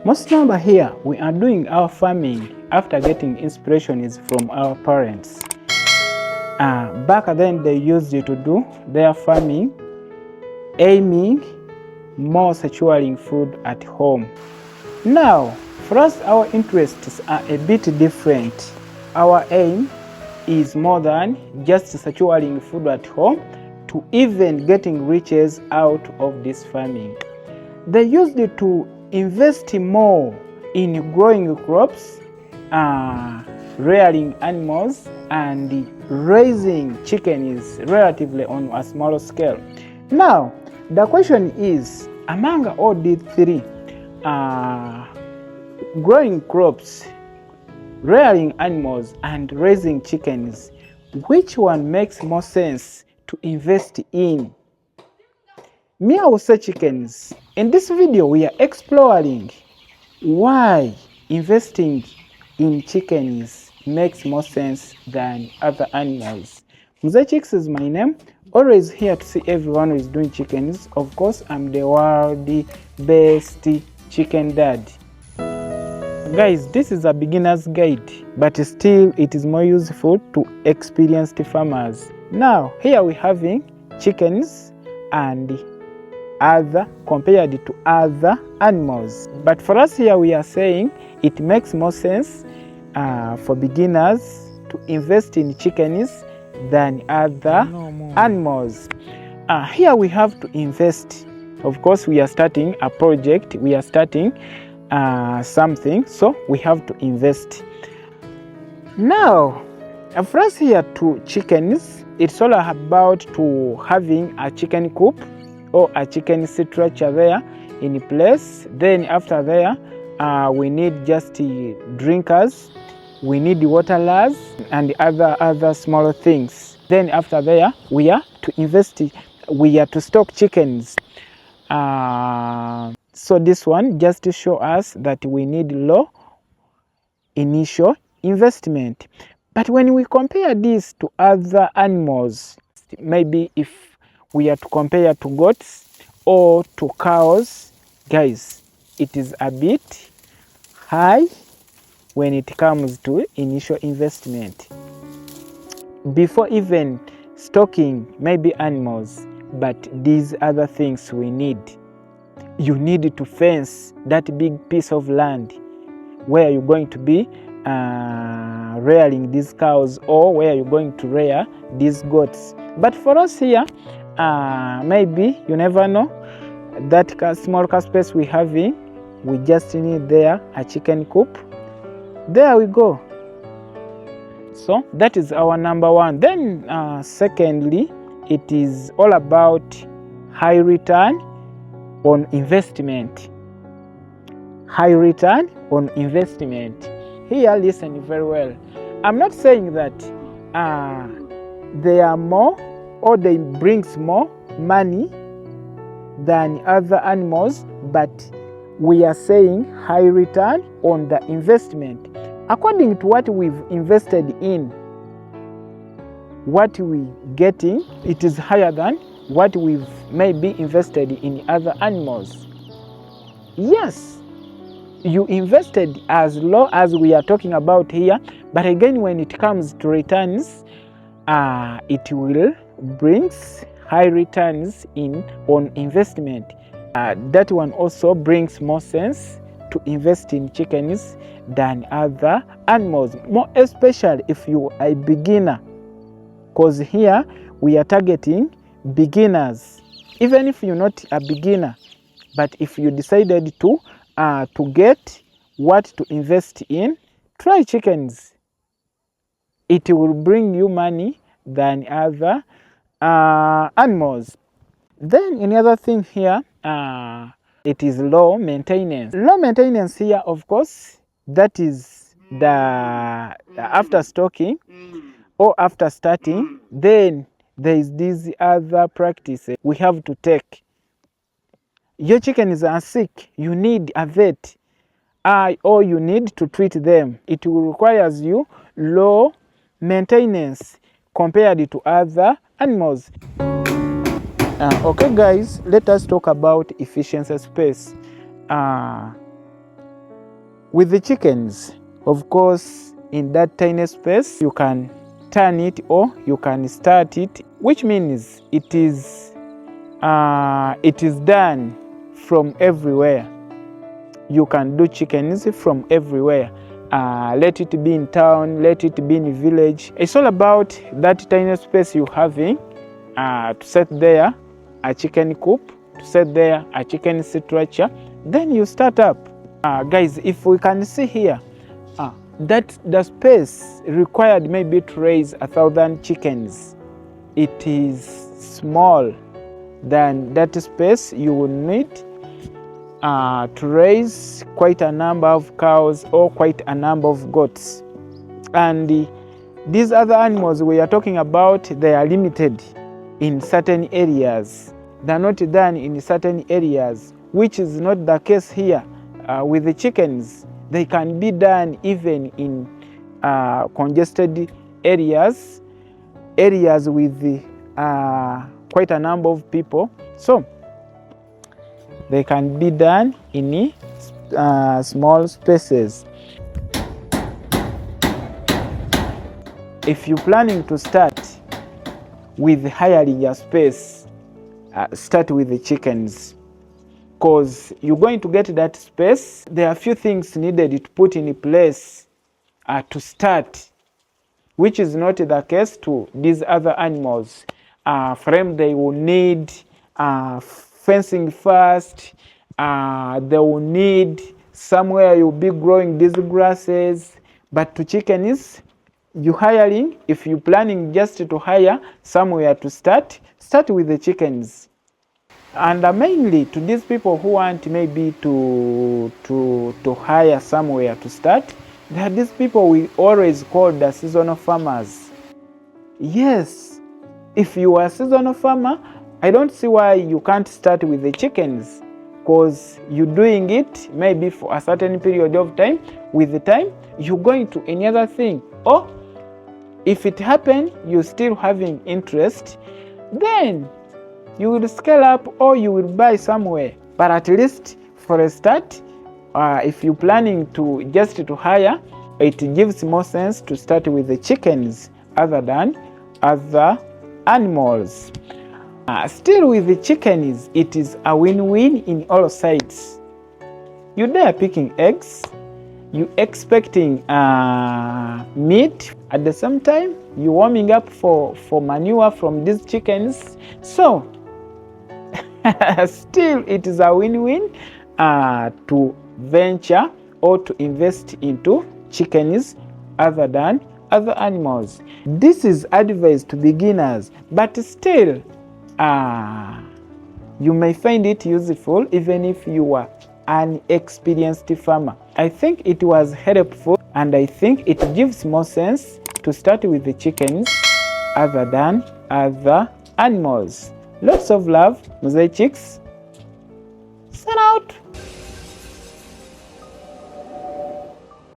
Most number here, we are doing our farming after getting inspirations from our parents. Back then they used it to do their farming, aiming more securing food at home. Now, for us, our interests are a bit different. Our aim is more than just securing food at home to even getting riches out of this farming. They used it to invest more in growing crops, rearing animals, and raising chickens relatively on a smaller scale. Now, the question is, among all these three, growing crops, rearing animals, and raising chickens, which one makes more sense to invest in? Me, I will say chickens. In this video, we are exploring why investing in chickens makes more sense than other animals. Mzee Chicks is my name. Always here to see everyone who is doing chickens. Of course, I'm the world's best chicken dad. Guys, this is a beginner's guide, but still it is more useful to experienced farmers. Now, here we're having chickens and other compared to other animals. But for us here, we are saying it makes more sense for beginners to invest in chickens than other animals. Here we have to invest. Of course, we are starting a project, we are starting something, so we have to invest. Now, for us here to chickens, it's all about to having a chicken coop or a chicken structure there in place. Then after there, we need just drinkers, we need waterers and other smaller things. Then after there, we are to invest, we are to stock chickens. So this one just to show us that we need low initial investment. But when we compare this to other animals, maybe if we are to compare to goats or to cows, guys, it is a bit high when it comes to initial investment. Before even stocking maybe animals, but these other things we need. You need to fence that big piece of land where you're going to be rearing these cows or where you're going to rear these goats. But for us here, maybe you never know, that small space we having, we just need there a chicken coop. There we go. So that is our number one. Then secondly, it is all about high return on investment. High return on investment. Here, listen very well. I'm not saying that they are more or they brings more money than other animals, but we are saying high return on the investment. According to what we've invested in, what we getting, it is higher than what we've maybe invested in other animals. Yes, you invested as low as we are talking about here, but again when it comes to returns, it will brings high returns on investment. That one also brings more sense to invest in chickens than other animals, more especially if you are a beginner, because here we are targeting beginners. Even if you're not a beginner, but if you decided to get what to invest in, try chickens. It will bring you money than other animals. Then another thing here, it is low maintenance. Low maintenance here, of course, that is the after stocking or after starting, then there is this other practice we have to take. Your chickens are sick, you need a vet, or you need to treat them. It will require you low maintenance compared to other animals. Okay guys, let us talk about efficiency space. With the chickens, of course, in that tiny space, you can turn it or you can start it, which means it is done from everywhere. You can do chickens from everywhere. Let it be in town, let it be in village. It's all about that tiny space you having to set there a chicken coop, to set there a chicken structure. Then you start up. Guys, if we can see here, that the space required maybe to raise 1,000 chickens, it is small than that space you will need to raise quite a number of cows or quite a number of goats. And these other animals we are talking about, they are limited in certain areas. They are not done in certain areas, which is not the case here. With the chickens, they can be done even in congested areas with quite a number of people. So they can be done in small spaces. If you're planning to start with hiring a space, start with the chickens, because you're going to get that space. There are a few things needed to put in place to start, which is not the case to these other animals. For them, they will need fencing first. They will need somewhere you'll be growing these grasses. But to chickens, you hiring, if you're planning just to hire somewhere to start with the chickens. And mainly to these people who want maybe to hire somewhere to start, there are these people we always call the seasonal farmers. Yes, if you are a seasonal farmer, I don't see why you can't start with the chickens, because you're doing it maybe for a certain period of time. With the time, you're going to any other thing. Or if it happens, you're still having interest, then you will scale up or you will buy somewhere. But at least for a start, if you're planning to just to hire, it gives more sense to start with the chickens other than other animals. Still with the chickens, it is a win-win in all sides. You're there picking eggs, you're expecting meat. At the same time, you're warming up for manure from these chickens. So still it is a win-win to venture or to invest into chickens other than other animals. This is advice to beginners, but still you may find it useful even if you are an experienced farmer. I think it was helpful, and I think it gives more sense to start with the chickens other than other animals. Lots of love, Mzee Chicks. Sign out.